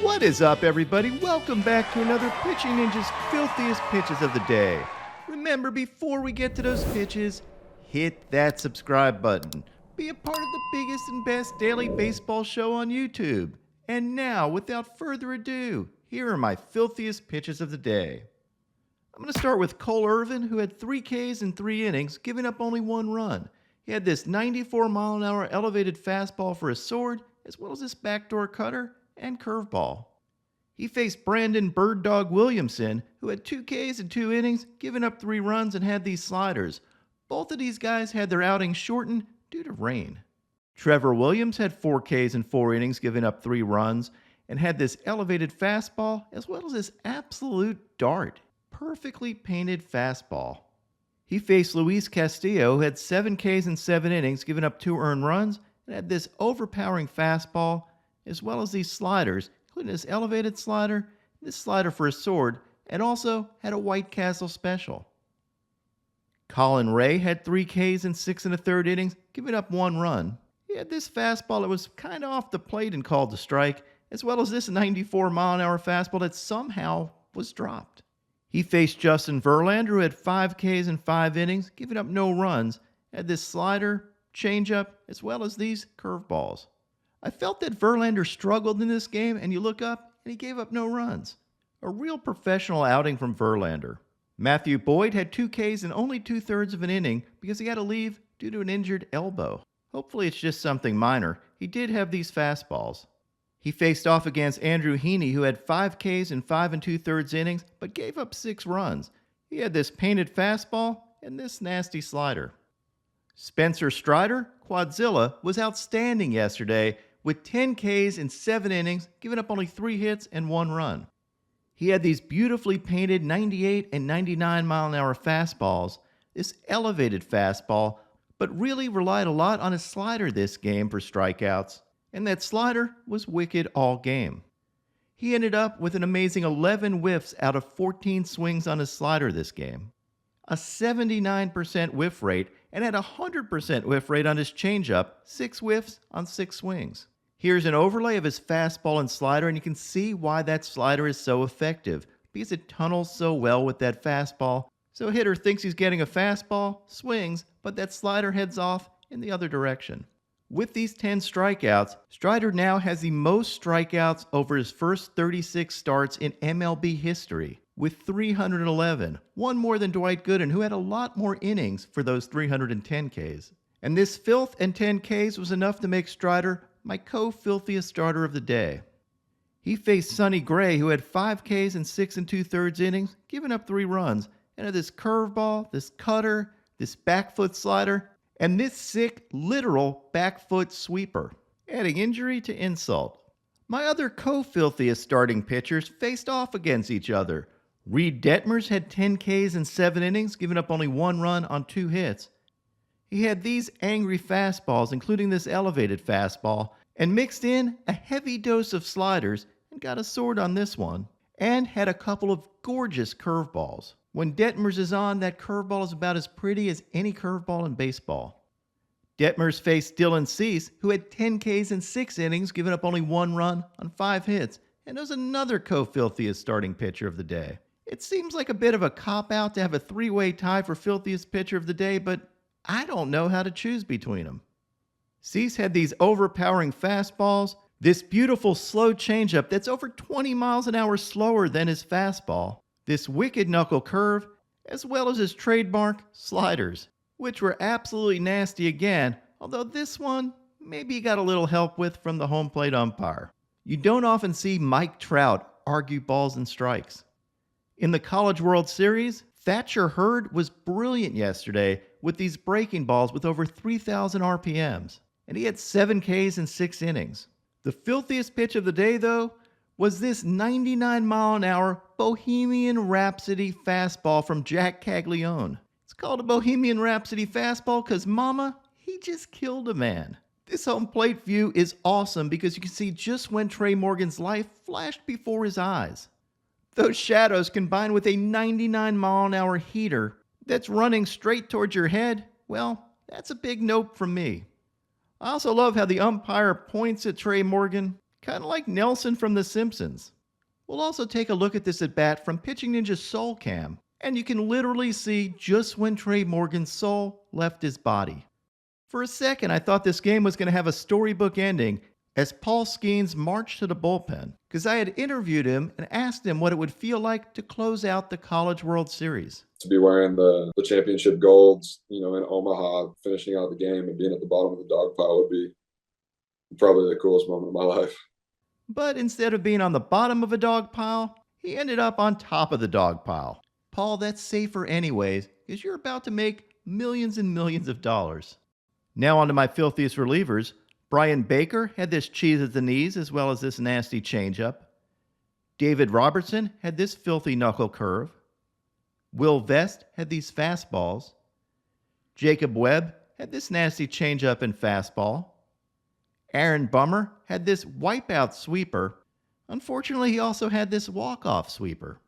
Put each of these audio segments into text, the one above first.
What is up, everybody? Welcome back to another Pitching Ninja's Filthiest Pitches of the Day. Remember, before we get to those pitches, hit that subscribe button. Be a part of the biggest and best daily baseball show on YouTube. And now, without further ado, here are my Filthiest Pitches of the Day. I'm going to start with Cole Irvin, who had 3 Ks in 3 innings, giving up only 1 run. He had this 94-mile-an-hour elevated fastball for a sword, as well as this backdoor cutter and curveball. He faced Brandon Bird Dog Williamson, who had 2 Ks in 2 innings, giving up 3 runs and had these sliders. Both of these guys had their outings shortened due to rain. Trevor Williams had 4 Ks in 4 innings, giving up 3 runs, and had this elevated fastball as well as this absolute dart, perfectly painted fastball. He faced Luis Castillo, who had 7 Ks in 7 innings, giving up 2 earned runs, and had this overpowering fastball as well as these sliders, including this elevated slider, this slider for a sword, and also had a White Castle special. Colin Ray had 3 Ks in 6 1/3 innings, giving up 1 run. He had this fastball that was kind of off the plate and called a strike, as well as this 94-mile-an-hour fastball that somehow was dropped. He faced Justin Verlander, who had 5 Ks in 5 innings, giving up no runs, had this slider, changeup, as well as these curveballs. I felt that Verlander struggled in this game, and you look up, and he gave up no runs. A real professional outing from Verlander. Matthew Boyd had 2 Ks in only 2/3 of an inning because he had to leave due to an injured elbow. Hopefully it's just something minor. He did have these fastballs. He faced off against Andrew Heaney, who had 5 Ks in 5 2/3 innings, but gave up 6 runs. He had this painted fastball and this nasty slider. Spencer Strider, Quadzilla, was outstanding yesterday with 10 Ks in 7 innings, giving up only 3 hits and 1 run. He had these beautifully painted 98 and 99-mile-an-hour fastballs, this elevated fastball, but really relied a lot on his slider this game for strikeouts, and that slider was wicked all game. He ended up with an amazing 11 whiffs out of 14 swings on his slider this game, a 79% whiff rate, and had a 100% whiff rate on his changeup, 6 whiffs on 6 swings. Here's an overlay of his fastball and slider, and you can see why that slider is so effective, because it tunnels so well with that fastball. So a hitter thinks he's getting a fastball, swings, but that slider heads off in the other direction. With these 10 strikeouts, Strider now has the most strikeouts over his first 36 starts in MLB history, with 311, one more than Dwight Gooden, who had a lot more innings for those 310 Ks. And this filth and 10 Ks was enough to make Strider my co-filthiest starter of the day. He faced Sonny Gray, who had 5 Ks in 6 2/3 innings, giving up 3 runs, and had this curveball, this cutter, this back foot slider, and this sick, literal back foot sweeper, adding injury to insult. My other co-filthiest starting pitchers faced off against each other. Reid Detmers had 10 Ks in 7 innings, giving up only 1 run on 2 hits. He had these angry fastballs, including this elevated fastball, and mixed in a heavy dose of sliders and got a sword on this one, and had a couple of gorgeous curveballs. When Detmers is on, that curveball is about as pretty as any curveball in baseball. Detmers faced Dylan Cease, who had 10 Ks in 6 innings, giving up only 1 run on 5 hits, and was another co-filthiest starting pitcher of the day. It seems like a bit of a cop-out to have a 3-way tie for filthiest pitcher of the day, but I don't know how to choose between them. Cease had these overpowering fastballs, this beautiful slow changeup that's over 20 miles an hour slower than his fastball, this wicked knuckle curve, as well as his trademark sliders, which were absolutely nasty again, although this one maybe he got a little help with from the home plate umpire. You don't often see Mike Trout argue balls and strikes. In the College World Series, Thatcher Hurd was brilliant yesterday with these breaking balls with over 3,000 RPMs, and he had 7 Ks in 6 innings. The filthiest pitch of the day, though, was this 99-mile-an-hour Bohemian Rhapsody fastball from Jack Caglianone. It's called a Bohemian Rhapsody fastball because, mama, he just killed a man. This home plate view is awesome because you can see just when Trey Morgan's life flashed before his eyes. Those shadows combined with a 99-mile-an-hour heater that's running straight towards your head, well, that's a big nope from me. I also love how the umpire points at Trey Morgan, kind of like Nelson from The Simpsons. We'll also take a look at this at bat from Pitching Ninja's Soul Cam, and you can literally see just when Trey Morgan's soul left his body. For a second, I thought this game was going to have a storybook ending as Paul Skeens marched to the bullpen, because I had interviewed him and asked him what it would feel like to close out the College World Series. To be wearing the championship golds, in Omaha, finishing out the game and being at the bottom of the dog pile would be probably the coolest moment of my life. But instead of being on the bottom of a dog pile, he ended up on top of the dog pile. Paul, that's safer anyways, because you're about to make millions and millions of dollars. Now on to my filthiest relievers. Brian Baker had this cheese at the knees as well as this nasty changeup. David Robertson had this filthy knuckle curve. Will Vest had these fastballs. Jacob Webb had this nasty changeup and fastball. Aaron Bummer had this wipeout sweeper. Unfortunately, he also had this walk-off sweeper.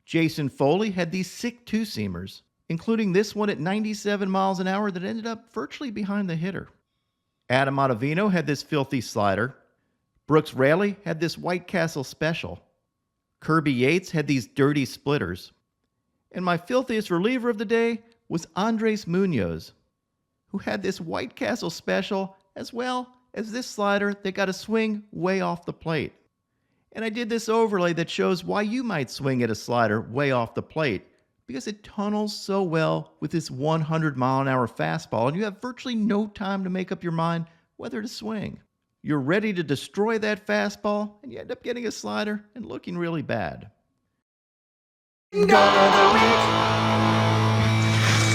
Jason Foley had these sick two-seamers, including this one at 97 miles an hour that ended up virtually behind the hitter. Adam Ottavino had this filthy slider. Brooks Raley had this White Castle special. Kirby Yates had these dirty splitters. And my filthiest reliever of the day was Andres Munoz, who had this White Castle special as well as this slider that got a swing way off the plate. And I did this overlay that shows why you might swing at a slider way off the plate, because it tunnels so well with this 100-mile-an-hour fastball, and you have virtually no time to make up your mind whether to swing. You're ready to destroy that fastball, and you end up getting a slider and looking really bad.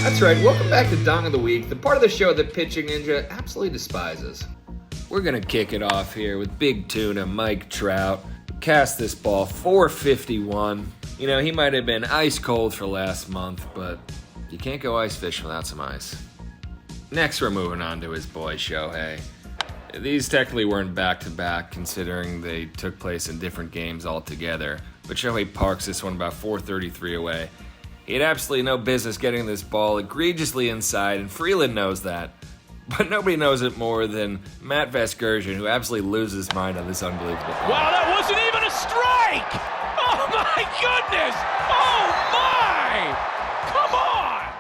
That's right, welcome back to Dong of the Week, the part of the show that Pitching Ninja absolutely despises. We're going to kick it off here with Big Tuna Mike Trout, who cast this ball 451. He might have been ice cold for last month, but you can't go ice fishing without some ice. Next, we're moving on to his boy Shohei. These technically weren't back-to-back, considering they took place in different games altogether, but Shohei parks this one about 433 away. He had absolutely no business getting this ball egregiously inside, and Freeland knows that. But nobody knows it more than Matt Vasgersian, who absolutely loses his mind on this unbelievable ball. Wow, that wasn't even a strike! Oh my goodness! Oh my! Come on!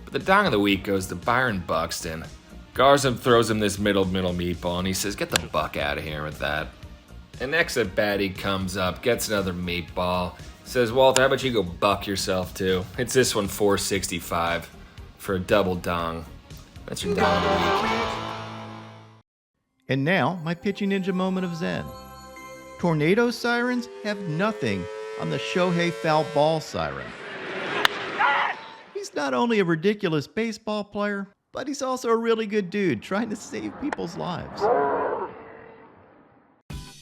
But the Dong of the Week goes to Byron Buxton. Garza throws him this middle meatball, and he says, "Get the buck out of here with that." And next at bat, he comes up, gets another meatball, says, "Walter, how about you go buck yourself too?" It's this one 465 for a double dong. That's your Dong of the Week. And now, my Pitching Ninja moment of zen. Tornado sirens have nothing on the Shohei foul ball siren. He's not only a ridiculous baseball player, but he's also a really good dude trying to save people's lives.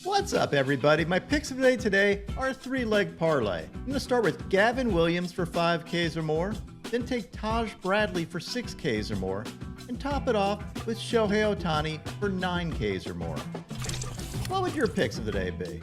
What's up, everybody? My picks of the day today are a 3-leg parlay. I'm going to start with Gavin Williams for 5 Ks or more, then take Taj Bradley for 6 Ks or more, and top it off with Shohei Ohtani for 9 Ks or more. What would your picks of the day be?